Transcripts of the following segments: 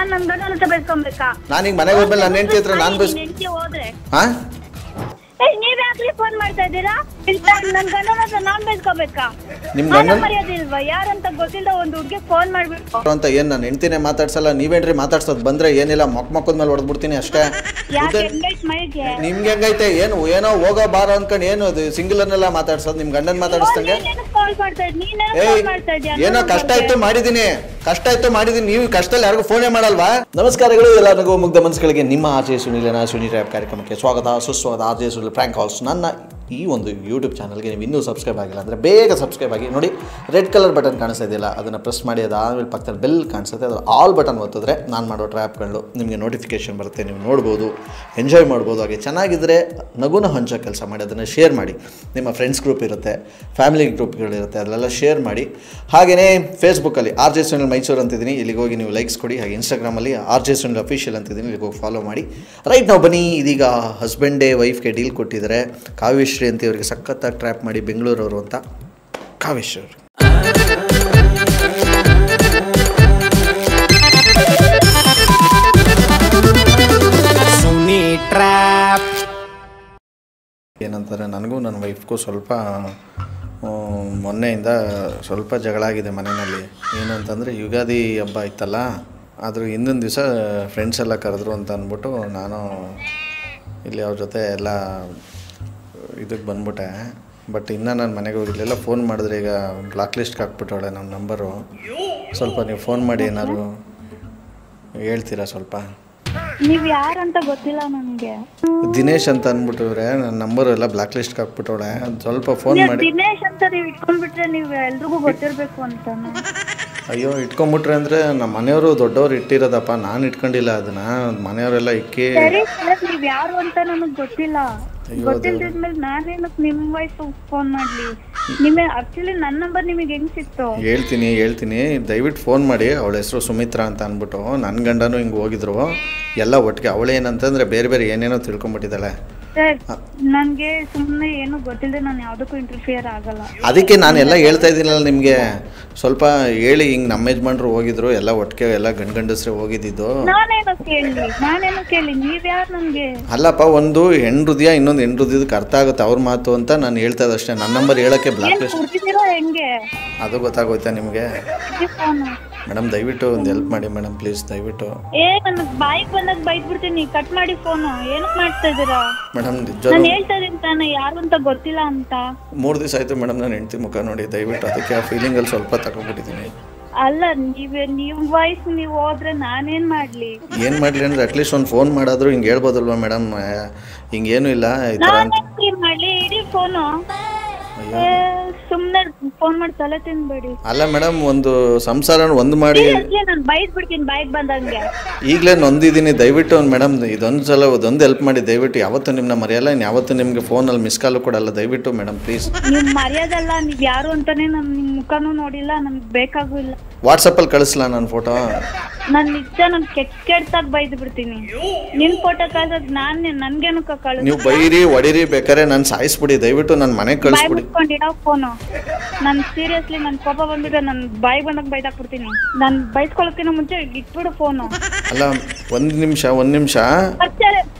ನಾನ್ ನನ್ ಗಂಡನ ಹತ್ರ ಬೈಸ್ಕೊಬೇಕಾ? ನಾನೀಗ ಮನೆಗೆ ಹೋದ್ಮೇಲೆ ನನ್ನ ಹೆಂಡತಿ ಹತ್ರ ನಾನು ಹೆಂಡತಿ ಹೋದ್ರೆ ಹಾ ನೀವ್ ಯಾಕ್ಲಿ ಫೋನ್ ಮಾಡ್ತಾ ಇದ್ದೀರಾ? ನನ್ ಗಂಡನ ಹತ್ರ ನಾನ್ ಬೈಸ್ಕೊಬೇಕಾ? ನಿಮ್ ಗಂಡನ ಮರ್ಯಾದಿಲ್ವಾ? ಯಾರಂತ ಗೊತ್ತಿಲ್ಲ ಒಂದು ಹುಡ್ಗಿ ಫೋನ್ ಮಾಡ್ಬಿಟ್ಟು ಅಂತ ಏನ್ ನಾನು ಹೆಂಡತಿನೇ ಮಾತಾಡ್ಸಲ್ಲ, ನೀವೇನ್ರಿ ಮಾತಾಡ್ಸೋದು? ಬಂದ್ರೆ ಏನಿಲ್ಲ ಮಕ್ಕದ ಮೇಲೆ ಹೊಡೆದ್ಬಿಡ್ತೀನಿ ಅಷ್ಟೇ. ನಿಮ್ಗೆ ಹೆಂಗೈತೆ? ಏನೋ ಹೋಗೋ ಬಾರೋ ಅನ್ಕೊಂಡು ಏನು ಸಿಂಗಲ್ ಅನ್ನೆಲ್ಲ ಮಾತಾಡ್ಸೋದು? ನಿಮ್ ಗಂಡನ್ ಮಾತಾಡಿಸ್ದಂಗೆ ಏನೋ ಕಷ್ಟ ಇತ್ತು ಮಾಡಿದೀನಿ, ನೀವು ಕಷ್ಟದಲ್ಲಿ ಯಾರಿಗೂ ಫೋನೇ ಮಾಡಲ್ವಾ? ನಮಸ್ಕಾರಗಳು ಎಲ್ಲರಿಗೂ ಮುಗ್ಧ ಮನಸ್ಸುಗಳಿಗೆ ನಿಮ್ಮ ಆರ್ಜೆ ಸುನಿಲನ ಸುನಿ ರ್ಯಾಪ್ ಕಾರ್ಯಕ್ರಮಕ್ಕೆ ಸ್ವಾಗತ ಸುಸ್ವಾಗತ. RJ Sunil frank halls. ನನ್ನ ಈ ಒಂದು ಯೂಟ್ಯೂಬ್ ಚಾನಲ್ಗೆ ನೀವು ಇನ್ನೂ ಸಬ್ಸ್ಕ್ರೈಬ್ ಆಗಿಲ್ಲ ಅಂದರೆ ಬೇಗ ಸಬ್ಸ್ಕ್ರೈಬ್ ಆಗಿ. ನೋಡಿ, ರೆಡ್ ಕಲರ್ ಬಟನ್ ಕಾಣಿಸ್ತಾ ಇದೆಯಲ್ಲ, ಅದನ್ನು ಪ್ರೆಸ್ ಮಾಡಿ, ಅದಾದಮೇಲೆ ಪಕ್ಕದಲ್ಲಿ ಬೆಲ್ ಕಾಣಿಸುತ್ತೆ, ಅದು ಆಲ್ ಬಟನ್ ಒತ್ತಿದ್ರೆ ನಾನು ಮಾಡೋ ಟ್ರ್ಯಾಪ್ಗಳು ನಿಮಗೆ ನೋಟಿಫಿಕೇಷನ್ ಬರುತ್ತೆ, ನೀವು ನೋಡ್ಬೋದು, ಎಂಜಾಯ್ ಮಾಡ್ಬೋದು. ಹಾಗೆ ಚೆನ್ನಾಗಿದ್ದರೆ ನಗುನ ಹಂಚೋ ಕೆಲಸ ಮಾಡಿ, ಅದನ್ನು ಶೇರ್ ಮಾಡಿ. ನಿಮ್ಮ ಫ್ರೆಂಡ್ಸ್ ಗ್ರೂಪ್ ಇರುತ್ತೆ, ಫ್ಯಾಮಿಲಿ ಗ್ರೂಪ್ಗಳಿರುತ್ತೆ, ಅದೆಲ್ಲ ಶೇರ್ ಮಾಡಿ. ಹಾಗೆಯೇ ಫೇಸ್ಬುಕ್ಕಲ್ಲಿ ಆರ್ ಜೆ ಸುನಿಲ್ ಮೈಸೂರು ಅಂತಿದ್ದೀನಿ, ಇಲ್ಲಿಗೆ ಹೋಗಿ ನೀವು ಲೈಕ್ಸ್ ಕೊಡಿ. ಹಾಗೆ ಇನ್ಸ್ಟಾಗ್ರಾಮಲ್ಲಿ ಆರ್ ಜೆ ಸುನಿಲ್ ಅಫಿಷಿಯಲ್ ಅಂತಿದ್ದೀನಿ, ಇಲ್ಲಿಗೆ ಹೋಗಿ ಫಾಲೋ ಮಾಡಿ. ರೈಟ್, ನಾವು ಬನ್ನಿ. ಇದೀಗ ಹಸ್ಬೆಂಡೇ ವೈಫ್ಗೆ ಡೀಲ್ ಕೊಟ್ಟಿದ್ದಾರೆ. ಕಾವ್ಯಶ್ರೀ ಅಂತ ಇವರಿಗೆ ಸಖತ್ತಾಗಿ ಟ್ರ್ಯಾಪ್ ಮಾಡಿ, ಬೆಂಗಳೂರವರು ಅಂತ. ಕಾವ್ಯಶ್ರೀ ಅವರು ಏನಂತಾರೆ, ನನಗೂ ನನ್ನ ವೈಫ್ಗೂ ಸ್ವಲ್ಪ ಮೊನ್ನೆಯಿಂದ ಸ್ವಲ್ಪ ಜಗಳ ಆಗಿದೆ ಮನೆಯಲ್ಲಿ. ಏನು ಅಂತಂದರೆ, ಯುಗಾದಿ ಹಬ್ಬ ಇತ್ತಲ್ಲ, ಆದರೂ ಹಿಂದಿನ ದಿವಸ ಫ್ರೆಂಡ್ಸ್ ಎಲ್ಲ ಕರೆದ್ರು ಅಂತ ಅಂದ್ಬಿಟ್ಟು ನಾನು ಇಲ್ಲಿ ಅವ್ರ ಜೊತೆ ಎಲ್ಲ ಇದಕ್ಕೆ ಬಂದ್ಬಿಟ್ಟೆ. ಬಟ್ ಇನ್ನೂ ನಾನು ಮನೆಗೆ ಹೋಗಿರಲಿಲ್ಲ. ಫೋನ್ ಮಾಡಿದ್ರೆ ಈಗ ಬ್ಲಾಕ್ ಲಿಸ್ಟ್ಗೆ ಹಾಕ್ಬಿಟ್ಟವಳೆ ನಮ್ಮ ನಂಬರು. ಸ್ವಲ್ಪ ನೀವು ಫೋನ್ ಮಾಡಿ ಏನಾದ್ರು ಹೇಳ್ತೀರಾ ಸ್ವಲ್ಪ? ನೀವ್ ಯಾರಂತ ಗೊತ್ತಿಲ್ಲ ನನಗೆ. ದಿನೇಶ್ ಅಂತ ಅಂದ್ಬಿಟ್ಟಿವ್ರೆ, ನನ್ನ ನಂಬರ್ ಎಲ್ಲ ಬ್ಲಾಕ್ ಲಿಸ್ಟ್ಗೆ ಹಾಕ್ಬಿಟ್ಟವಳೆ. ಸ್ವಲ್ಪ ಫೋನ್ ಮಾಡಿ. ದಿನೇಶ್ ಅಂತ ನೀವು ಇಟ್ಕೊಂಡ್ಬಿಟ್ರೆ ನೀವು ಎಲ್ರಿಗೂ ಗೊತ್ತಿರಬೇಕು ಅಂತ. ಅಯ್ಯೋ, ಇಟ್ಕೊಂಡ್ಬಿಟ್ರೆ ಅಂದರೆ ನಮ್ಮ ಮನೆಯವರು ದೊಡ್ಡವ್ರು ಇಟ್ಟಿರೋದಪ್ಪ, ನಾನು ಇಟ್ಕೊಂಡಿಲ್ಲ ಅದನ್ನು. ಮನೆಯವರೆಲ್ಲ ಇಕ್ಕಿ ನೀವ್ ಯಾರು ಅಂತ ನನಗೆ ಗೊತ್ತಿಲ್ಲ. ಗೊತ್ತಿಲ್ದಿದ್ಮೇಲೆ ನಾನೇನಕ್ಕೆ ನಿಮ್ಮ ವೈಫ್ ಫೋನ್ ಮಾಡ್ಲಿ? ಆಕ್ಚುಲಿ ನನ್ನ ನಂಬರ್ ನಿಮಗೆ ಹೆಂಗ್ ಸಿಕ್ತು? ಹೇಳ್ತೀನಿ, ದಯವಿಟ್ಟು ಫೋನ್ ಮಾಡಿ. ಅವಳ ಹೆಸರು ಸುಮಿತ್ರಾ ಅಂತ ಅಂದ್ಬಿಟ್ಟು. ನನ್ನ ಗಂಡನೂ ಹಿಂಗೆ ಹೋಗಿದ್ರು ಎಲ್ಲ ಒಟ್ಟಿಗೆ. ಅವಳೇನಂತಂದರೆ ಬೇರೆ ಏನೇನೋ ತಿಳ್ಕೊಂಬಿಟ್ಟಿದ್ದಾಳೆ. ಸರ್, ನನಗೆ ಸುಮ್ಮನೆ ಏನು ಗೊತ್ತಿಲ್ಲದೆ ನಾನು ಯಾವುದಕ್ಕೂ ಇಂಟರ್ಫಿಯರ್ ಆಗಲ್ಲ. ಅದಕ್ಕೆ ನಾನು ಎಲ್ಲ ಹೇಳ್ತಾ ಇದ್ದೀನಲ್ಲ ನಿಮಗೆ. ಸ್ವಲ್ಪ ಹೇಳಿ, ಹಿಂಗೆ ನಮ್ಮ ಯಜಮಾನ್ರು ಹೋಗಿದ್ರು ಎಲ್ಲ ಒಟ್ಟಿಗೆ, ಎಲ್ಲ ಗಂಡಸ್ರೆ ಹೋಗಿದ್ದು. ನಾನೇನೋ ಕೇಳಿ ನೀವ್ಯಾರು ನನಗೆ? ಅಲ್ಲಪ್ಪ, ಒಂದು ಹೆಣ್ಣು ಹೃದಯ ಇನ್ನೊಂದು ಹೆಣ್ಣು ಹೃದಯದಕ್ಕೆ ಅರ್ಥ ಆಗುತ್ತೆ ಅವ್ರ ಮಾತು ಅಂತ ನಾನು ಹೇಳ್ತಾ ಇದ್ದಷ್ಟೇ. ನನ್ನ ನಂಬರ್ ಹೇಳೋಕ್ಕೆ ಬ್ಲಾಕ್ ಲಿಸ್ಟ್ ಹೆಂಗೆ ಅದು ಗೊತ್ತಾಗೋಯ್ತಾ ನಿಮಗೆ? ಮೇಡಮ್ ದಯವಿಟ್ಟು ಒಂದು ಹೆಲ್ಪ್ ಮಾಡಿ ಮೇಡಮ್, ಪ್ಲೀಸ್ ದಯವಿಟ್ಟು. ಬಾಯಿಗೆ ಬಂದಾಗ ಬೈದ್ಬಿಡ್ತೀನಿ, ಕಟ್ ಮಾಡಿ ಫೋನ್. ಏನಕ್ಕೆ ಮಾಡ್ತಾ ಇದ್ದೀರಾ ಮೇಡಮ್? ನಾನು ಹೇಳ್ತಾ ಇದೀನಿ ತಾನೆ, ಯಾರು ಅಂತ ಗೊತ್ತಿಲ್ಲ ಅಂತ. 3 ದಿವಸ ಆಯ್ತು ಮೇಡಮ್ ನಾನು ಹೆಂಡತಿ ಮುಖ ನೋಡಿ. ದಯವಿಟ್ಟು ಅದಕ್ಕೆ ಆ ಫೀಲಿಂಗಲ್ಲಿ ಸ್ವಲ್ಪ ತಗೊಂಡ್ಬಿಟ್ಟಿದ್ದೀನಿ. ಅಲ್ಲ, ನೀವು ವಾಯ್ಸ್ ನೀವು ಹೋದ್ರೆ ನಾನೇನ್ ಮಾಡ್ಲಿ? ಏನು ಮಾಡಲಿ ಅಂದರೆ ಅಟ್ಲೀಸ್ಟ್ ಒಂದು ಫೋನ್ ಮಾಡಾದರೂ ಹಿಂಗೆ ಹೇಳ್ಬೋದಲ್ವಾ ಮೇಡಮ್? ಹಿಂಗೇನು ಇಲ್ಲ ಈ ಥರ ಮಾಡ್ಲಿ. ಇಡೀ ಫೋನು ಸುಮ್ನೆ ಫೋನ್ ಮಾಡಿ ತಲೆ ತಿನ್ಬೇಡಿ. ಅಲ್ಲ ಮೇಡಮ್, ಒಂದು ಸಂಸಾರ ಒಂದು ಮಾಡಿ ನಾನು ಬೈದ್ ಬಿಡ್ತೀನಿ ಬಾಯಿಗೆ ಬಂದಂಗೆ. ಈಗಲೇ ನೊಂದಿದ್ದೀನಿ. ದಯವಿಟ್ಟು ಮೇಡಮ್ ಇದೊಂದು ಹೆಲ್ಪ್ ಮಾಡಿ ದಯವಿಟ್ಟು. ಯಾವತ್ತೂ ನಿಮ್ಮನ್ನ ಮರೆಯಲ್ಲ, ಯಾವತ್ತೂ ನಿಮಗೆ ಫೋನಲ್ಲಿ ಮಿಸ್ ಕಾಲು ಕೊಡಲ್ಲ. ದಯವಿಟ್ಟು ಮೇಡಮ್ ಪ್ಲೀಸ್. ನೀವು ಮರೆಯೋದಲ್ಲ, ನೀವು ಯಾರು ಅಂತಾನೆ ನಾನು ನಿಮ್ಮ ಮುಖನೂ ನೋಡಿಲ್ಲ, ನಮ್ಗೆ ಬೇಕಾಗೂ ಇಲ್ಲ. ವಾಟ್ಸಪ್ಪಲ್ಲಿ ಕಳಿಸ್ಲಾ ನನ್ನ ಫೋಟೋ? ನಾನು ನಿಜ ನಾನು ಕೆಟ್ಟಾಗಿ ಬೈದು ಬಿಡ್ತೀನಿ. ನಿನ್ ಫೋಟೋ ಕಳ್ಸೋದು ನನ್ಗೇನು ಕಳ್ಸಿ. ನೀವು ಬೈರಿ ಹೊಡಿರಿ ಬೇಕಾರೆ, ನಾನು ಸಾಯಿಸ್ಬಿಡಿ. ದಯವಿಟ್ಟು ನನ್ನ ಮನೆಗೆ ಕಳಿಸ್ಬಿಡಿ. ಫೋನು ನಾನು ಸೀರಿಯಸ್ಲಿ ನನ್ ಕೋಪ ಬಂದ್ಬಿಟ್ರೆ ನಾನು ಬಾಯಿಗೆ ಬಂದಾಗ ಬೈದಾಕ್ಬಿಡ್ತೀನಿ. ನಾನು ಬೈಸ್ಕೊಳಕ್ಕಿಂತ ಮುಂಚೆ ಇಟ್ಬಿಡು ಫೋನು. ಅಲ್ಲ, ಒಂದು ನಿಮಿಷ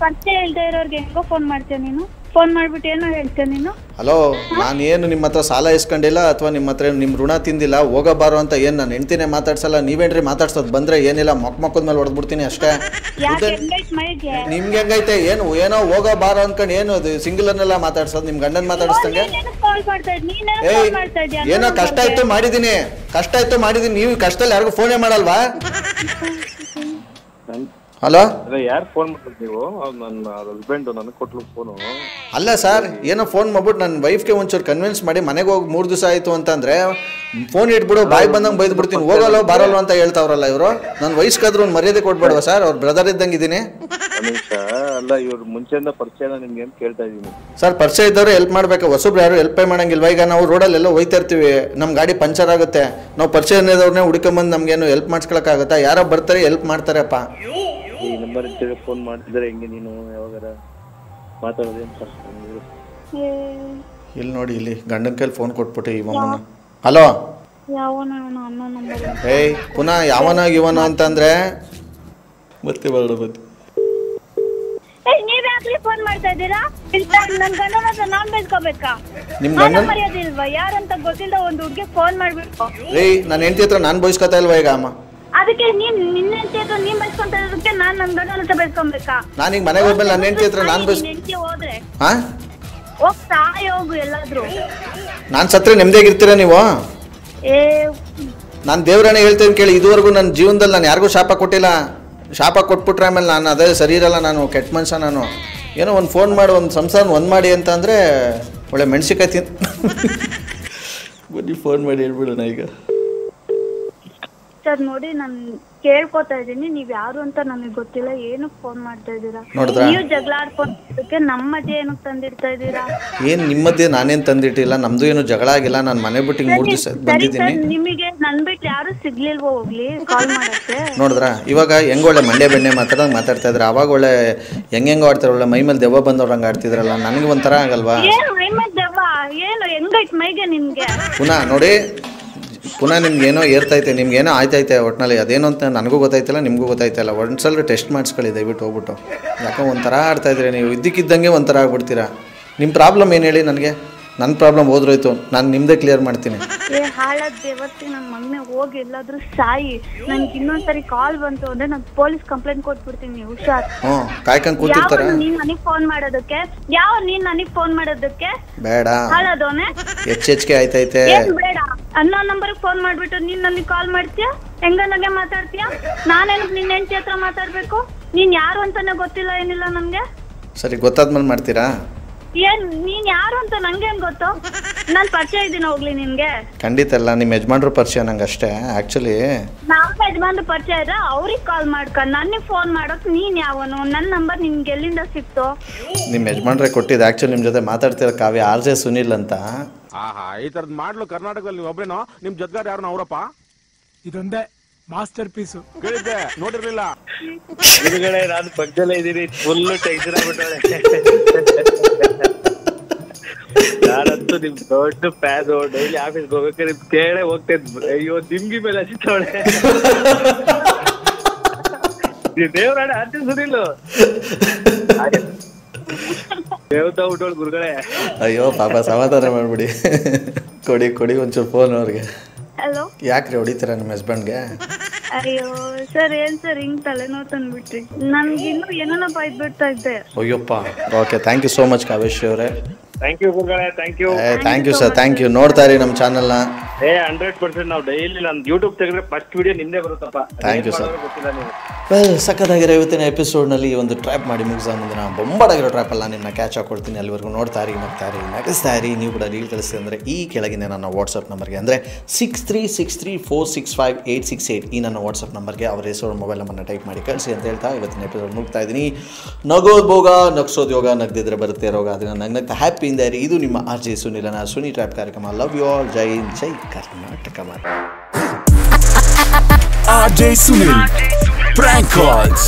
ಪರಿಚಯ ಇಲ್ದೇ ಇರೋರ್ಗೆ ಹೆಂಗೋ ಫೋನ್ ಮಾಡ್ತೀಯ ನೀನು? ಫೋನ್ ಮಾಡ್ಬಿಟ್ಟು ಏನೋ ಹೇಳ್ತೇನೆ ನೀನು. ಹಲೋ, ನಾನೇನು ನಿಮ್ಮ ಹತ್ರ ಸಾಲ ಇಸ್ಕೊಂಡಿಲ್ಲ ಅಥವಾ ನಿಮ್ಮ ಹತ್ರ ನಿಮ್ಮ ಋಣ ತಿಂದಿಲ್ಲ. ಹೋಗಬಾರೋ ಅಂತ ಏನು ನಾನು ಹೆಂಡ್ತಿನೇ ಮಾತಾಡ್ಸಲ್ಲ, ನೀವೇನ್ರಿ ಮಾತಾಡ್ಸೋದು? ಬಂದ್ರೆ ಏನಿಲ್ಲ ಮಕ್ಕದ ಮೇಲೆ ಹೊಡೆದ್ಬಿಡ್ತೀನಿ ಅಷ್ಟೇ. ನಿಮ್ಗೆ ಹೆಂಗೈತೆ? ಏನೋ ಹೋಗಬಾರೋ ಅನ್ಕೊಂಡು ಏನು ಸಿಂಗಲ್ ಅನ್ನೆಲ್ಲ ಮಾತಾಡ್ಸೋದು? ನಿಮ್ ಗಂಡನ್ ಮಾತಾಡಿಸ್ದಂಗೆ. ಏನೋ ಕಷ್ಟ ಇತ್ತು ಮಾಡಿದೀನಿ, ನೀವು ಕಷ್ಟದಲ್ಲಿ ಯಾರಿಗೂ ಫೋನೇ ಮಾಡಲ್ವಾ? ಹಲೋ, ಯಾರು ಫೋನ್ ಮಾಡ್ತಾರೆ ನೀವು? ನನ್ನ ಹಸ್ಬೆಂಡ್ ನನಗೆ ಕೊಟ್ಲು ಫೋನು. ಅಲ್ಲ ಸರ್, ಏನೋ ಫೋನ್ ಮಾಡ್ಬಿಟ್ಟು ನನ್ನ ವೈಫ್ಗೆ ಒಂಚೂರು ಕನ್ವಿನ್ಸ್ ಮಾಡಿ ಮನೆಗೆ ಹೋಗಿ 3 ದಿವಸ ಆಯಿತು ಅಂತಂದರೆ ಫೋನ್ ಇಟ್ಬಿಡು, ಬಾಯಿಗೆ ಬಂದಂಗೆ ಬೈದು ಬಿಡ್ತೀನಿ. ಹೋಗಲ್ಲ ಬರಲ್ಲ ಅಂತ ಹೇಳ್ತಾವ್ರಲ್ಲ ಇವರು. ನನ್ನ ವಯಸ್ಸಾದ್ರೂ ಒಂದು ಮರ್ಯಾದೆ ಕೊಟ್ಬಿಡುವ ಸರ್? ಅವ್ರ ಬ್ರದರ್ ಇದ್ದಂಗೆ ಇದ್ದೀನಿ. ಅಲ್ಲ, ಇವ್ರು ಮುಂಚೆಯಿಂದ ಪರಿಚಯ ನಿಮ್ಗೆ ಅಂತ ಕೇಳ್ತಾ ಇದ್ದೀನಿ ಸರ್. ಪರಿಚಯ ಇದ್ದವ್ರು ಹೆಲ್ಪ್ ಮಾಡ್ಬೇಕು, ಹೊಸಬ್ರು ಯಾರು ಹೆಲ್ಪ್ ಮಾಡಂಗಿಲ್ವಾ? ಈಗ ನಾವು ರೋಡಲ್ಲೆಲ್ಲ ಹೋಯ್ತಾ ಇರ್ತೀವಿ, ನಮ್ಮ ಗಾಡಿ ಪಂಚರ್ ಆಗುತ್ತೆ, ನಾವು ಪರಿಚಯ ಇದ್ದವ್ರನ್ನೇ ಹುಡ್ಕೊಂಬಂದು ನಮ್ಗೇನು ಹೆಲ್ಪ್ ಮಾಡಿಸ್ಕೊಳಕ್ಕಾಗತ್ತಾ? ಯಾರೋ ಬರ್ತಾರೆ ಹೆಲ್ಪ್ ಮಾಡ್ತಾರಪ್ಪ. ಈ ನಂಬರ್ ಫೋನ್ ಮಾಡ್ತಿದ್ರೆ ಹೆಂಗೆ ನೀನು ಯಾವಾಗಾರ ಮಾತಾಡೋದೇನು? ಇಲ್ಲಿ ನೋಡಿ, ಇಲ್ಲಿ ಗಂಡನ ಕೈಲಿ ಫೋನ್ ಕೊಟ್ಬಿಟ್ಟು ಇವಮ್ಮನ. ಹಲೋ, ಏಯ್ ಪುನಃ ಯಾವನ ಅಂತಂದ್ರೆ ಮತ್ತೆ ಮಾಡೋಣ ಬನ್ನಿ. ನೀವ್ ಯಾಕ್ಲಿ ಫೋನ್ ಮಾಡ್ತಾ ಇದ್ದೀರಾ? ನನ್ ಗಂಡನ ಹತ್ರ ನಾನ್ ಬೈಸ್ಕೋಬೇಕಾ? ನಿಮ್ ಗಂಡನ ಮರ್ಯಾದಿಲ್ವಾ? ಯಾರಂತ ಗೊತ್ತಿಲ್ಲ ಒಂದು ಹುಡ್ಗಿ ಫೋನ್ ಮಾಡ್ಬಿಟ್ಟು ರೀ ನನ್ನ ಹೆಂಡತಿ ಹತ್ರ ನಾನು ಬಯಸ್ಕೊತಾ ಇಲ್ವಾ ಈಗ ಅಮ್ಮ? ಅದಕ್ಕೆ ನಿನ್ನ ಹೆಂಡತಿ ಹತ್ರ ನೀನ್ ಬೈಸ್ಕೊಂತ ಇರೋದಕ್ಕೆ ನಾನ್ ನನ್ ಗಂಡನ ಹತ್ರ ಬೈಸ್ಕೊಬೇಕಾ? ನಾನೀಗ ಮನೆಗೆ ಹೋದ್ಮೇಲೆ ನನ್ನ ಹೆಂಡತಿ ಹತ್ರ ನಾನು ಹೆಂಡತಿ ಹೋದ್ರೆ ಹಾ ಹೋಗ್ ಸಾಯ್ ಹೋಗು ಎಲ್ಲಾದ್ರೂ. ನಾನು ಸತ್ರೆ ನೆಮ್ಮದಿಯಾಗಿರ್ತೀರಾ ನೀವು? ಏ ನಾನು ದೇವ್ರನ್ನೇ ಹೇಳ್ತೇನೆ ಕೇಳಿ, ಇದುವರೆಗೂ ನನ್ನ ಜೀವನದಲ್ಲಿ ನಾನು ಯಾರಿಗೂ ಶಾಪ ಕೊಟ್ಟಿಲ್ಲ. ಶಾಪ ಕೊಟ್ಬಿಟ್ರೆ ಆಮೇಲೆ ನಾನು ಅದೇ ಸರಿ ಇರಲ್ಲ, ನಾನು ಕೆಟ್ಟ ಮನುಷ್ಯ. ನಾನು ಏನೋ ಒಂದು ಫೋನ್ ಮಾಡಿ ಒಂದು ಸಂಸಾರ ಒಂದು ಮಾಡಿ ಅಂತ ಅಂದರೆ ಒಳ್ಳೆ ಮೆಣಸಿಕಾಯಿ ತಿನ್ ಬನ್ನಿ ಫೋನ್ ಮಾಡಿ ಹೇಳ್ಬಿಡೋಣ ಈಗ. ಸರ್ ನೋಡಿ, ನಾನು ಕೇಳ್ಕೊತಾ ಇದ್ದೀನಿ, ನೀವ್ ಯಾರು ಅಂತ ನನಗೆ ಗೊತ್ತಿಲ್ಲ, ಏನಕ್ಕೆ ಫೋನ್ ಮಾಡ್ತಾ ಇದ್ದೀರಾ? ನೋಡಿದ್ರಾ? ನೀವು ಜಗಳ ಆಡ್ಕೊಂಡಕ್ಕೆ ನಮ್ಮ ಮಧ್ಯೆ ಏನಕ್ಕೆ ತಂದಿಡ್ತಾ ಇದ್ದೀರಾ? ಏನು ನಿಮ್ಮದೇ ನಾನೇನು ತಂದಿಟ್ಟಿಲ್ಲ, ನಮ್ಮದು ಏನು ಜಗಳ ಆಗಿಲ್ಲ. ನಾನು ಮನೆ ಬಿಟ್ಟು 3 ದಿವಸ ಬಂದಿದ್ದೀನಿ. ನಿಮಗೆ ನನ್ ಬಿಟ್ಟು ಯಾರು ಸಿಗ್ಲಿಲ್ವೋ ಹೋಗ್ಲಿ ಕಾಲ್ ಮಾಡಕ್ಕೆ? ನೋಡಿದ್ರಾ ಇವಾಗ ಹೆಂಗೆ ಒಳ್ಳೆ ಮಂಡ್ಯ ಬೆಣ್ಣೆ ಮಾತಾಡ್ತಾ ಇದ್ರೆ, ಅವಾಗ ಒಳ್ಳೆ ಹೆಂಗೆಂಗೋ ಆಡ್ತಾರೆ, ಒಳ್ಳೆ ಮೈ ಮೇಲೆ ದೆವ್ವ ಬಂದವ್ರು ಹಂಗೆ ಆಡ್ತಿದ್ರಲ್ಲ, ನನಗೆ ಒಂಥರ ಆಗಲ್ವಾ? ಏನು ಮೈ ಮೇಲೆ ದೆವ್ವ? ಏನು ಹೆಂಗೈತ್ ಮೈಗೆ ನಿಮ್ಗೆ? ಪುನಃ ನೋಡಿ, ಪುನಃ ನಿಮ್ಗೇನೋ ಏರ್ತೈತೆ, ನಿಮ್ಗೇನೋ ಆಯ್ತೈತೆ ಒಟ್ಟಿನಲ್ಲಿ. ಅದೇನೋ ಅಂತ ನನಗೂ ಗೊತ್ತಾಯ್ತಿಲ್ಲ, ನಿಮಗೂ ಗೊತ್ತಾಯ್ತಿಲ್ಲ. ಒಂದ್ಸಲ ಟೆಸ್ಟ್ ಮಾಡಿಸ್ಕೊಳ್ಳಿ ದಯವಿಟ್ಟು ಹೋಗ್ಬಿಟ್ಟು. ಯಾಕೆ ಒಂಥರ ಆಡ್ತಾಯಿದ್ರಿ ನೀವು, ಇದ್ದಕ್ಕಿದ್ದಂಗೆ ಒಂಥರ ಆಗ್ಬಿಡ್ತೀರಾ. ನಿಮ್ಮ ಪ್ರಾಬ್ಲಮ್ ಏನು ಹೇಳಿ ನನಗೆ? ನನ್ನ ಪ್ರಾಬ್ಲಮ್ ಹೋದ್ರೋಯ್ತು, ನಾನು ನಿಮ್ಮದೇ ಕ್ಲಿಯರ್ ಮಾಡ್ತೀನಿ. ಹಾಳಾದ ದೇವತ್ತಿ ನನ್ನ ಮಗನೇ ಹೋಗಿ ಎಲ್ಲಾದ್ರೂ ಸಾಯಿ. ನನ್ಗೆ ಇನ್ನೊಂದ್ಸರಿ ಕಾಲ್ ಬಂತು ಅಂದ್ರೆ ನಾನು ಪೊಲೀಸ್ ಕಂಪ್ಲೇಂಟ್ ಕೊಟ್ಬಿಡ್ತೀನಿ, ಹುಷಾರ್. ಕಾಯ್ಕೊಂಡು ಕೂತಿರ್ತಾರ. ನೀನ್ ನನಗ್ ಫೋನ್ ಮಾಡೋದಕ್ಕೆ? ನೀನ್ ನನಗ್ ಫೋನ್ ಮಾಡೋದಕ್ಕೆ? ಬೇಡ, ಹಾಳಾದವನೇ ಹೆಚ್ಚೆಚ್ಗೆ ಆಯ್ತೈತೆ. ಬೇಡ, ಅನ್ನೋ ನಂಬರ್ ಫೋನ್ ಮಾಡ್ಬಿಟ್ಟು ನೀನ್ ನನಗ್ ಕಾಲ್ ಮಾಡ್ತೀಯ, ಹೆಂಗನಾಗೆ ಮಾತಾಡ್ತೀಯ? ನಾನೇನಕ್ ನಿನ್ನ ಹೆಂಡತಿ ಹತ್ರ ಮಾತಾಡ್ಬೇಕು? ನೀನ್ ಯಾರು ಅಂತಾನೆ ಗೊತ್ತಿಲ್ಲ, ಏನಿಲ್ಲ ನನ್ಗೆ. ಸರಿ, ಗೊತ್ತಾದ್ಮೇಲೆ ಮಾಡ್ತೀರಾ? ನೀನ್ ಯಾರು ಅಂತ ನಂಗೆ ಹೆಂಗ್ ಗೊತ್ತು? ನಾನ್ ಪರಿಚಯ ಇದ್ದೀನಿ ಹೋಗ್ಲಿ ನಿನ್ಗೆ? ಖಂಡಿತ ಅಲ್ಲ, ನಿಮ್ಮ ಯಜಮಾನ್ರು ಪರಿಚಯ ನಂಗೆ ಅಷ್ಟೇ. ಆಕ್ಚುಲಿ ನಮ್ಮ ಯಜಮಾನ್ರು ಪರಿಚಯ ಇದ್ರೆ ಅವ್ರಿಗೆ ಕಾಲ್ ಮಾಡ್ಕ, ನನಗೆ ಫೋನ್ ಮಾಡೋಕ್ ನೀನ್ ಯಾವನು? ನನ್ನ ನಂಬರ್ ನಿಮ್ಗೆ ಎಲ್ಲಿಂದ ಸಿಕ್ತು? ನಿಮ್ಮ ಯಜಮಾನ್ರೆ ಕೊಟ್ಟಿದ್ದು. ಆಕ್ಚುಲಿ ನಿಮ್ಮ ಜೊತೆ ಮಾತಾಡ್ತಿರೋ ಕಾವ್ಯ RJ ಸುನಿಲ್ ಅಂತ. ಈ ತರದ್ ಮಾಡ್ಲು ಕರ್ನಾಟಕದಲ್ಲಿ ನೀವು ಒಬ್ರೇನೋ? ನಿಮ್ ಜೊತೆಗಾರ ಯಾರು ಅವರಪ್ಪ? ಇದೊಂದೇ ಮಾಸ್ಟರ್ ಪೀಸು ಕೇಳಿದ್ದೆ, ನೋಡಿರ್ಲಿಲ್ಲ. ಗುರುಗಳೇ, ನಾನು ಪಕ್ಕದಲ್ಲೇ ಇದ್ದೀನಿ, ಫುಲ್ ಟೆನ್ಷನ್ ಆಗ್ಬಿಟ್ಟಾಳೆ. ನಾನಂತೂ ನಿಮ್ ದೊಡ್ಡ ಫ್ಯಾನು. ಡೈಲಿ ಆಫೀಸ್ಗೆ ಹೋಗ್ಬೇಕಾದ್ರೆ ನಿಮ್ ಕೇಳೇ ಹೋಗ್ತೇನೆ. ಅಯ್ಯೋ, ನಿಮ್ಗಿ ಮೇಲೆ ಹಚ್ಚಿತ್ತವಳೆ. ದೇವ್ರಾಣ ಅಂತಿಲ್ ಸುನಿಲ್ ದೇವತಾ ಹುಟ್ಟೋಳು ಗುರುಗಳೇ. ಅಯ್ಯೋ ಪಾಪ, ಸಮಾಧಾನ ಮಾಡ್ಬಿಡಿ. ಕೊಡಿ ಒಂಚೂರು ಫೋನ್ ಅವ್ರಿಗೆ. ಹಲೋ, ಯಾಕ್ರಿ ಹೊಡಿತೀರಾ ನಿಮ್ಮ ಹಸ್ಬೆಂಡ್ಗೆ? ಅಯ್ಯೋ ಸರ್, ಏನ್ ಸರ್ ಹಿಂಗ್ ತಲೆನೋವು ತಂದ್ಬಿಟ್ರಿ? ನನ್ಗಿನ್ನೂ ಏನೋ ಬೈದ್ಬಿಡ್ತಾ ಇದ್ದೆ. Ayyappa. Okay, thank you so much Kavesh ಅವರೇ. ಥ್ಯಾಂಕ್ ಯು ಗುರುಗಳೇ, thank you. Thank you sir, thank you. ನೋಡ್ತಾ ಇರಿ ನಮ್ಮ ಚಾನಲ್ನ. 100% ನಾವು ಡೈಲಿ ನಾನು ಯೂಟ್ಯೂಬ್ ತೆಗೆದ್ರೆ ಫಸ್ಟ್ ವಿಡಿಯೋ ನಿಂದೇ ಬರುತ್ತಪ್ಪ. Thank you sir. ಗೊತ್ತಿಲ್ಲ ನೀವು. ವೆಲ್, ಸಕ್ಕತ್ತಾಗಿರೋ ಇವತ್ತಿನ ಎಪಿಸೋಡ್ನಲ್ಲಿ ಒಂದು ಟ್ರ್ಯಾಪ್ ಮಾಡಿ ಮುಗಿಸೋ ಮುಂದೆ ನಾನು ಬೊಂಬಾಡಾಗಿರೋ ಟ್ರ್ಯಾಪಲ್ಲಿ ನಾನು ನಿಮ್ಮನ್ನ ಕ್ಯಾಚ್ ಹಾಕೊಡ್ತೀನಿ. ಅಲ್ಲಿವರೆಗೂ ನೋಡ್ತಾ ಇರಿ, ನಗಿಸ್ತಾ ಇರಿ. ನೀವು ಕೂಡ ರೀಲ್ ಕಳಿಸ್ತೀವಿ ಅಂದರೆ ಈ ಕೆಳಗಿನ ನನ್ನ ವಾಟ್ಸಪ್ ನಂಬರ್ಗೆ, ಅಂದರೆ 6363465868 ಈ ನನ್ನ ವಾಟ್ಸಪ್ ನಂಬರ್ಗೆ ಅವರ ಹೆಸರು, ಮೊಬೈಲ್ ನಂಬರ್ನ ಟೈಪ್ ಮಾಡಿ ಕಳಿಸಿ ಅಂತ ಹೇಳ್ತಾ ಇವತ್ತಿನ ಎಪಿಸೋಡ್ ಮುಗ್ತಾ ಇದ್ದೀನಿ. ನಗೋದು ಭೋಗ, ನಗ್ಸೋದು ಯೋಗ, ನಗ್ದಿದ್ರೆ ಬರುತ್ತೆ ರೋಗ. ಅದನ್ನು ನಗ್ನಗ್ತಾ ಹ್ಯಾಪಿಯಿಂದ ಇರಿ. ಇದು ನಿಮ್ಮ RJ ಸುನಿಲನ ಸುನಿ ಟ್ರ್ಯಾಪ್ ಕಾರ್ಯಕ್ರಮ. Love you all. ಜೈ ಹಿಂದ್, ಜೈ Karnataka. RJ Sunil Prank Calls.